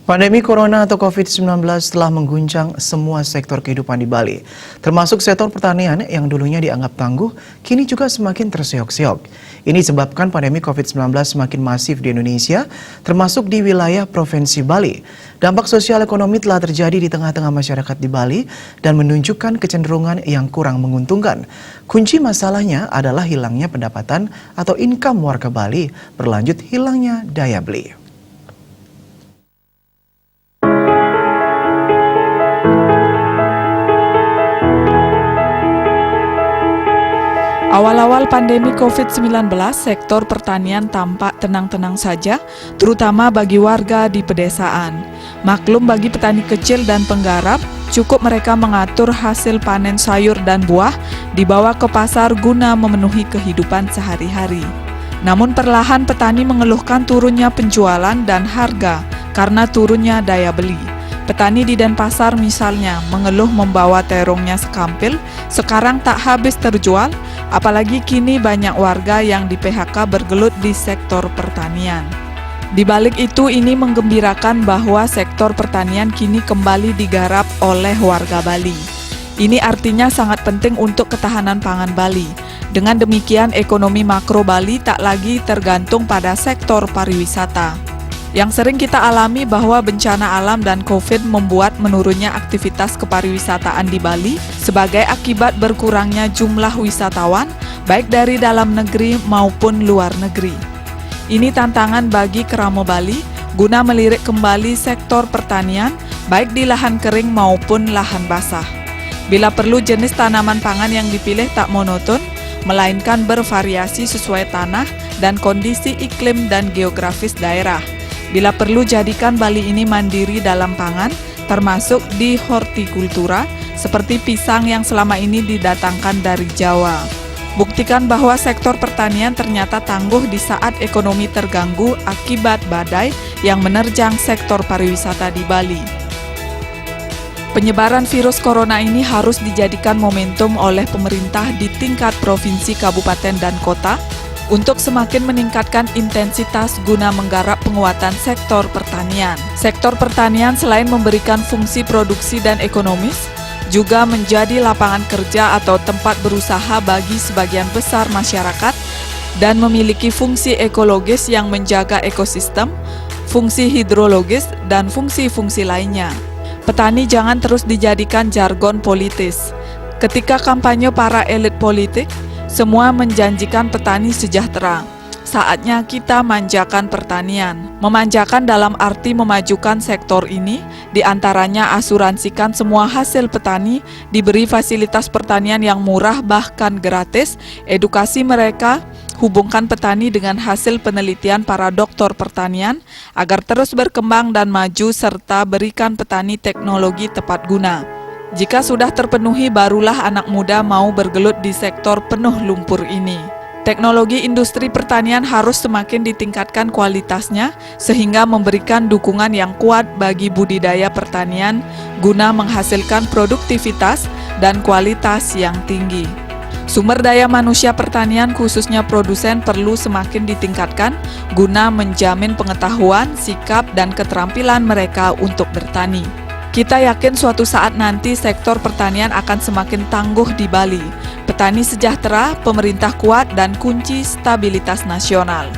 Pandemi Corona atau COVID-19 telah mengguncang semua sektor kehidupan di Bali, termasuk sektor pertanian yang dulunya dianggap tangguh, kini juga semakin terseok-seok. Ini disebabkan pandemi COVID-19 semakin masif di Indonesia, termasuk di wilayah Provinsi Bali. Dampak sosial ekonomi telah terjadi di tengah-tengah masyarakat di Bali dan menunjukkan kecenderungan yang kurang menguntungkan. Kunci masalahnya adalah hilangnya pendapatan atau income warga Bali, berlanjut hilangnya daya beli. Awal-awal pandemi COVID-19, sektor pertanian tampak tenang-tenang saja, terutama bagi warga di pedesaan. Maklum bagi petani kecil dan penggarap, cukup mereka mengatur hasil panen sayur dan buah dibawa ke pasar guna memenuhi kehidupan sehari-hari. Namun perlahan petani mengeluhkan turunnya penjualan dan harga karena turunnya daya beli. Petani di Denpasar misalnya mengeluh membawa terongnya sekampil, sekarang tak habis terjual, apalagi kini banyak warga yang di PHK bergelut di sektor pertanian. Di balik itu, ini menggembirakan bahwa sektor pertanian kini kembali digarap oleh warga Bali. Ini artinya sangat penting untuk ketahanan pangan Bali. Dengan demikian, ekonomi makro Bali tak lagi tergantung pada sektor pariwisata. Yang sering kita alami bahwa bencana alam dan COVID membuat menurunnya aktivitas kepariwisataan di Bali sebagai akibat berkurangnya jumlah wisatawan, baik dari dalam negeri maupun luar negeri. Ini tantangan bagi Keramo Bali guna melirik kembali sektor pertanian, baik di lahan kering maupun lahan basah. Bila perlu, jenis tanaman pangan yang dipilih tak monoton, melainkan bervariasi sesuai tanah dan kondisi iklim dan geografis daerah. Bila perlu, jadikan Bali ini mandiri dalam pangan, termasuk di hortikultura, seperti pisang yang selama ini didatangkan dari Jawa. Buktikan bahwa sektor pertanian ternyata tangguh di saat ekonomi terganggu akibat badai yang menerjang sektor pariwisata di Bali. Penyebaran virus corona ini harus dijadikan momentum oleh pemerintah di tingkat provinsi, kabupaten, dan kota, untuk semakin meningkatkan intensitas guna menggarap penguatan sektor pertanian. Sektor pertanian selain memberikan fungsi produksi dan ekonomis, juga menjadi lapangan kerja atau tempat berusaha bagi sebagian besar masyarakat dan memiliki fungsi ekologis yang menjaga ekosistem, fungsi hidrologis, dan fungsi-fungsi lainnya. Petani jangan terus dijadikan jargon politis. Ketika kampanye para elit politik, semua menjanjikan petani sejahtera. Saatnya kita manjakan pertanian. Memanjakan dalam arti memajukan sektor ini, diantaranya asuransikan semua hasil petani, diberi fasilitas pertanian yang murah bahkan gratis, edukasi mereka, hubungkan petani dengan hasil penelitian para doktor pertanian, agar terus berkembang dan maju, serta berikan petani teknologi tepat guna. Jika sudah terpenuhi, barulah anak muda mau bergelut di sektor penuh lumpur ini. Teknologi industri pertanian harus semakin ditingkatkan kualitasnya, sehingga memberikan dukungan yang kuat bagi budidaya pertanian, guna menghasilkan produktivitas dan kualitas yang tinggi. Sumber daya manusia pertanian, khususnya produsen, perlu semakin ditingkatkan, guna menjamin pengetahuan, sikap, dan keterampilan mereka untuk bertani. Kita yakin suatu saat nanti sektor pertanian akan semakin tangguh di Bali. Petani sejahtera, pemerintah kuat, dan kunci stabilitas nasional.